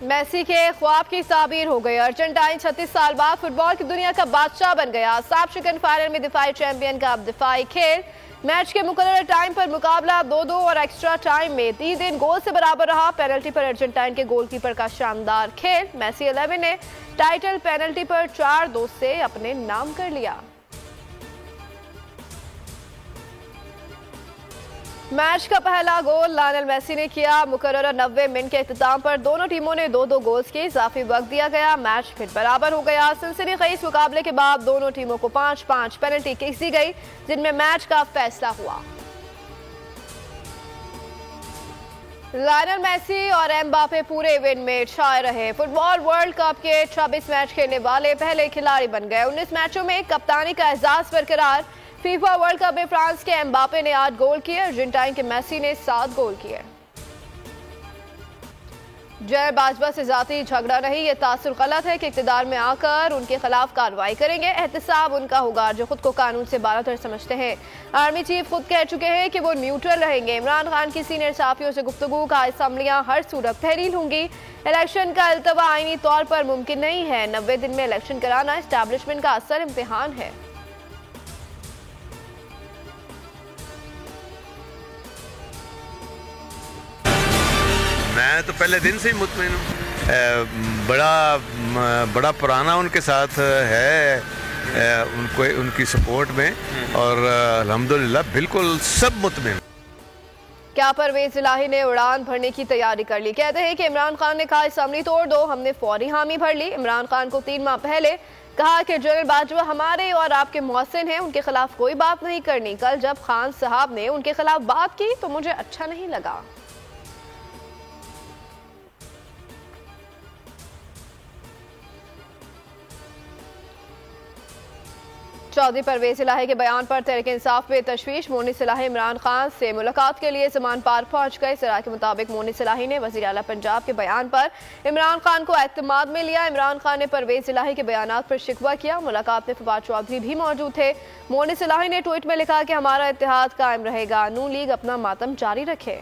Messi के ख्वाब की ताबीर हो गई। अर्जेंटाइन 36 साल बाद फुटबॉल की दुनिया का बादशाह बन गया। साफ शिकन फाइनल में दिफाई चैंपियन का अब दिफाई खेल। मैच के मुकर्रर टाइम पर मुकाबला 2-2 और एक्स्ट्रा टाइम में 3 गोल से बराबर रहा। पेनल्टी पर अर्जेंटाइन के गोलकीपर का शानदार खेल। मेसी 11 ने टाइटल पेनल्टी पर 4-2 से अपने नाम कर लिया। मैच का पहला गोल लायनल मेसी ने किया। मुकर्रर 90 मिनट के इख्तिताम पर दोनों टीमों ने 2-2 गोल्स के इजाफी वक्त दिया गया। मैच फिर बराबर हो गया। सनसनीखेज मुकाबले के बाद दोनों टीमों को 5-5 पेनल्टी किक्स दी गई, जिनमें मैच का फैसला हुआ। लायनल मेसी और एम्बापे पूरे इवेंट में छाए रहे। फुटबॉल वर्ल्ड कप के 26 मैच खेलने वाले पहले खिलाड़ी बन गए। 19 मैचों में कप्तानी का एजाज बरकरार। फीफा वर्ल्ड कप में फ्रांस के एम्बापे ने 8 गोल किए। अर्जेंटाइन के मेसी ने 7 गोल किए। जय बाजवा से जाती झगड़ा नहीं, ये तासुर गलत है कि इक़्तिदार में आकर उनके खिलाफ कार्रवाई करेंगे। एहतसाब उनका होगा जो खुद को कानून से बालातर समझते हैं। आर्मी चीफ खुद कह चुके हैं कि वो न्यूट्रल रहेंगे। इमरान खान की सीनियर साफियों से गुफ्तगू का असम्बलियां हर सूरत तहरील होंगी। इलेक्शन का अल्तवा आईनी तौर पर मुमकिन नहीं है। 90 दिन में इलेक्शन कराना एस्टैब्लिशमेंट का असल इम्तिहान है। मैं तो पहले दिन से ही मुतमिन हूँ। बड़ा पुराना उनके साथ है, उनको उनकी सपोर्ट में, और अल्हम्दुलिल्लाह बिल्कुल सब मुतमिन। क्या परवेज इलाही ने उड़ान भरने की तैयारी कर ली। कहते हैं कि इमरान खान ने कहा असम्बली तोड़ दो, हमने फौरी हामी भर ली। इमरान खान को 3 माह पहले कहा कि जनरल बाजवा हमारे और आपके मोहसिन हैं, उनके खिलाफ कोई बात नहीं करनी। कल जब खान साहब ने उनके खिलाफ बात की तो मुझे अच्छा नहीं लगा। चौधरी परवेज इलाही के बयान पर तहरीक इंसाफ में तशवीश। मोनिस इलाही इमरान खान से मुलाकात के लिए ज़मान पार्क पहुंच गए। सरा के मुताबिक मोनिस इलाही ने वज़ीर आला पंजाब के बयान पर इमरान खान को एतमाद में लिया। इमरान खान ने परवेज इलाही के बयानात पर शिकवा किया। मुलाकात में फवाद चौधरी भी मौजूद थे। मोनिस इलाही ने ट्वीट में लिखा कि हमारा इत्तेहाद कायम रहेगा, नून लीग अपना मातम जारी रखे।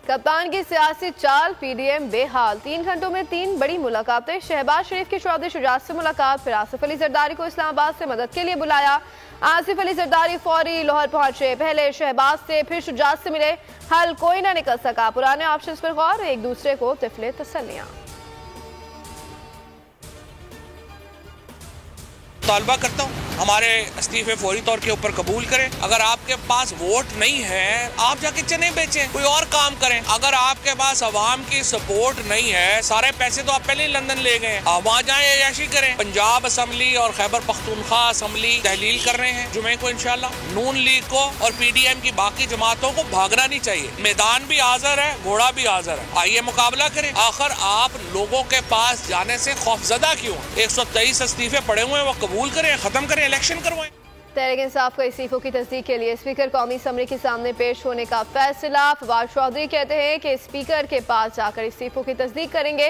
कप्तान की सियासी चाल, पीडीएम बेहाल। 3 घंटों में 3 बड़ी मुलाकातें। शहबाज शरीफ की चौधरी शुजात से मुलाकात, फिर आसिफ अली जरदारी को इस्लामाबाद से मदद के लिए बुलाया। आसिफ अली जरदारी फौरी लाहौर पहुंचे। पहले शहबाज से फिर शुजात से मिले। हल कोई ना निकल सका। पुराने ऑप्शंस पर गौर, एक दूसरे को तिफले तसल्लियां। तालबा करता हूँ हमारे इस्तीफे फौरी तौर के ऊपर कबूल करें। अगर आपके पास वोट नहीं है, आप जाके चने बेचें, कोई और काम करें। अगर आपके पास अवाम की सपोर्ट नहीं है, सारे पैसे तो आप पहले ही लंदन ले गए, आप वहाँ जाएं अय्याशी करें। पंजाब असम्बली और खैबर पख्तूनख्वा असम्बली तहलील कर रहे हैं जुमे को इंशाल्लाह। नून लीग को और पीडीएम की बाकी जमातों को भागना नहीं चाहिए। मैदान भी हाजिर है, घोड़ा भी हाजिर है, आइए मुकाबला करें। आखिर आप लोगों के पास जाने से खौफजदा क्यों? 123 इस्तीफे पड़े हुए हैं, वो कबूल करें, खत्म करें, इलेक्शन करवाएं। तहरीक इंसाफ को इस्तीफों की तस्दीक के लिए स्पीकर कौमी असम्बली के सामने पेश होने का फैसला। फवाद चौधरी कहते हैं कि स्पीकर के पास जाकर इस्तीफों की तस्दीक करेंगे।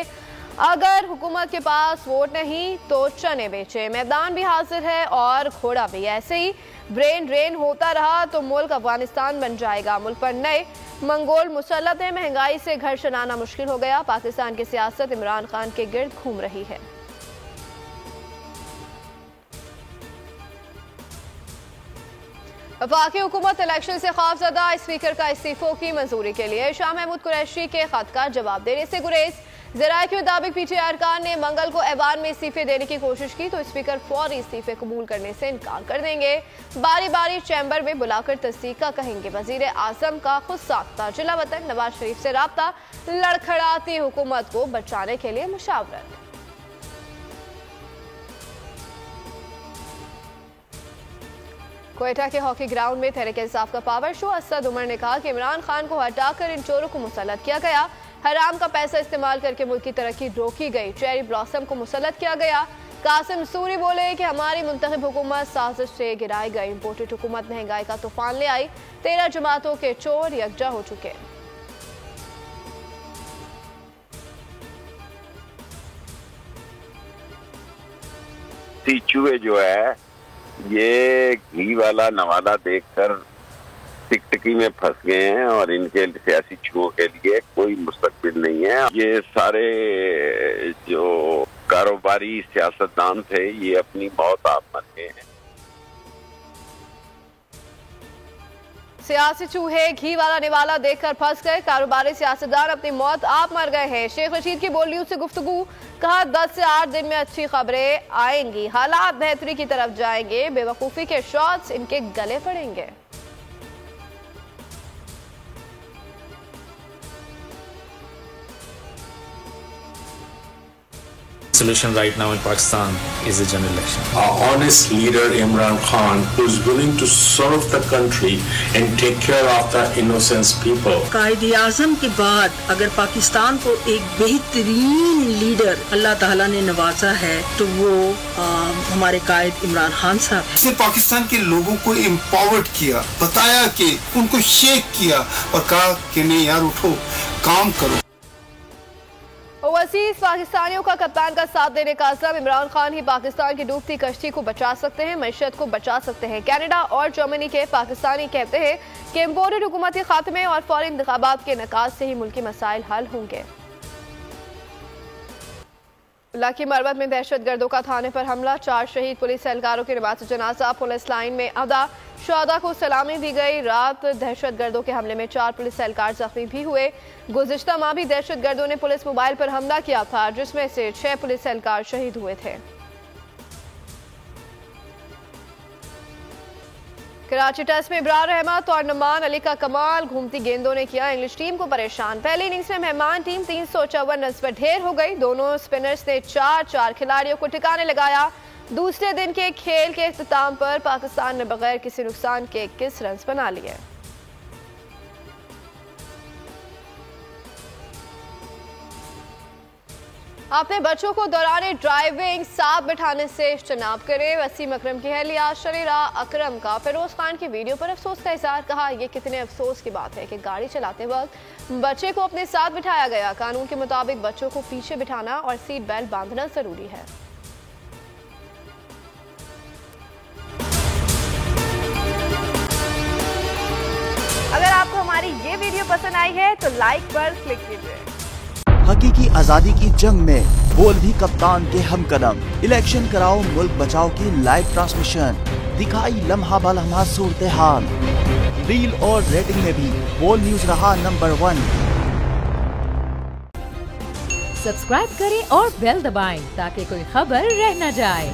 अगर हुकूमत के पास वोट नहीं तो चने बेचे। मैदान भी हाजिर है और घोड़ा भी। ऐसे ही ब्रेन ड्रेन होता रहा तो मुल्क अफगानिस्तान बन जाएगा। मुल्क पर नए मंगोल मुसल्लत है। महंगाई से घर चलाना मुश्किल हो गया। पाकिस्तान की सियासत इमरान खान के गिर्द घूम रही है। वफाकी हुकूमत इलेक्शन से खौफजदा। स्पीकर का इस्तीफों की मंजूरी के लिए शाह महमूद कुरैशी के खत का जवाब देने से गुरेज। ज़राए के मुताबिक पीटीआई अरकान ने मंगल को ऐवान में इस्तीफे देने की कोशिश की तो स्पीकर फौरी इस्तीफे कबूल करने से इनकार कर देंगे। बारी बारी चैम्बर में बुलाकर तस्दीक का कहेंगे। वजीर आजम का खुद साख्ता जिला वतन नवाज शरीफ से राब्ता। लड़खड़ाती हुकूमत को बचाने के लिए मुशावरत। कोयटा के हॉकी ग्राउंड में तहरीक इंसाफ का पावर शो। असद उमर ने कहा कि इमरान खान को हटाकर इन चोरों को मुसल्लत किया गया। हराम का पैसा इस्तेमाल करके मुल्क की तरक्की रोकी गई। चेरी ब्लॉसम को मुसल्लत किया गया। कासिम सूरी बोले कि हमारी मुंतखब हुकूमत साजिश से गिराई गई। इम्पोर्टेड हुकूमत महंगाई का तूफान ले आई। 13 जमातों के चोर यकजा हो चुके। चूहे जो है ये घी वाला नवाला देखकर टिकटकी में फंस गए हैं और इनके सियासी छुओं के लिए कोई मुस्तकबिल नहीं है। ये सारे जो कारोबारी सियासतदान थे ये अपनी मौत आप मर गए हैं। सियासी चूहे घी वाला निवाला देखकर फंस गए, कारोबारी सियासतदान अपनी मौत आप मर गए हैं। शेख रशीद की बोल न्यूज से गुफ्तगू, कहा 10 से 8 दिन में अच्छी खबरें आएंगी, हालात बेहतरी की तरफ जाएंगे, बेवकूफी के शॉट्स इनके गले पड़ेंगे। Solution right now in Pakistan is a general election. Our honest leader Imran Khan, who is willing to serve the country and take care of the innocent people. Quaid-e-Azam के बाद अगर पाकिस्तान को एक बेहतरीन लीडर अल्लाह ताला ने नवाजा है तो वो हमारे कायद इमरान खान साहब हैं। इसने पाकिस्तान के लोगों को एम्पावर्ड किया, बताया कि उनको शेक किया और कहा कि नहीं यार उठो काम करो। ओवरसीज पाकिस्तानियों का कप्तान का साथ देने का असम, इमरान खान ही पाकिस्तान की डूबती कश्ती को बचा सकते हैं, मईशत को बचा सकते हैं। कनाडा और जर्मनी के पाकिस्तानी कहते हैं कि इम्पोर्टेड हुकूमती खात्मे और फौरी इंतखाबात के नकाज से ही मुल्की मसाइल हल होंगे। लाकी मरवत में दहशतगर्दों का थाने पर हमला, 4 शहीद पुलिस एहलकारों की नमाज़ जनाजा, पुलिस लाइन में अदा, शुहदा को सलामी दी गई। रात दहशतगर्दों के हमले में 4 पुलिस एहलकार जख्मी भी हुए। गुज़िश्ता माह भी दहशतगर्दों ने पुलिस मोबाइल पर हमला किया था, जिसमें से 6 पुलिस एहलकार शहीद हुए थे। कराची टेस्ट में इब्रार रहमत और नमान अली का कमाल, घूमती गेंदों ने किया इंग्लिश टीम को परेशान। पहली इनिंग्स में मेहमान टीम 354 रन पर ढेर हो गई। दोनों स्पिनर्स ने 4 खिलाड़ियों को ठिकाने लगाया। दूसरे दिन के खेल के इख्तिताम पर पाकिस्तान ने बगैर किसी नुकसान के 21 रन बना लिए। अपने बच्चों को दौरान ड्राइविंग साथ बिठाने से इज्तनाब करें। वसीम अकरम की अहलिया शरीरा अकरम का फिरोज खान की वीडियो पर अफसोस का इजहार, कहा यह कितने अफसोस की बात है कि गाड़ी चलाते वक्त बच्चे को अपने साथ बिठाया गया। कानून के मुताबिक बच्चों को पीछे बिठाना और सीट बेल्ट बांधना जरूरी है। अगर आपको हमारी ये वीडियो पसंद आई है तो लाइक पर क्लिक कीजिए। हकीकी आजादी की जंग में बोल भी कप्तान के हमकदम, इलेक्शन कराओ मुल्क बचाओ की लाइव ट्रांसमिशन, दिखाई लम्हा ब लम्हा सूरत हाल, रील और रेटिंग में भी बोल न्यूज रहा नंबर 1। सब्सक्राइब करें और बेल दबाएं ताकि कोई खबर रह न जाए।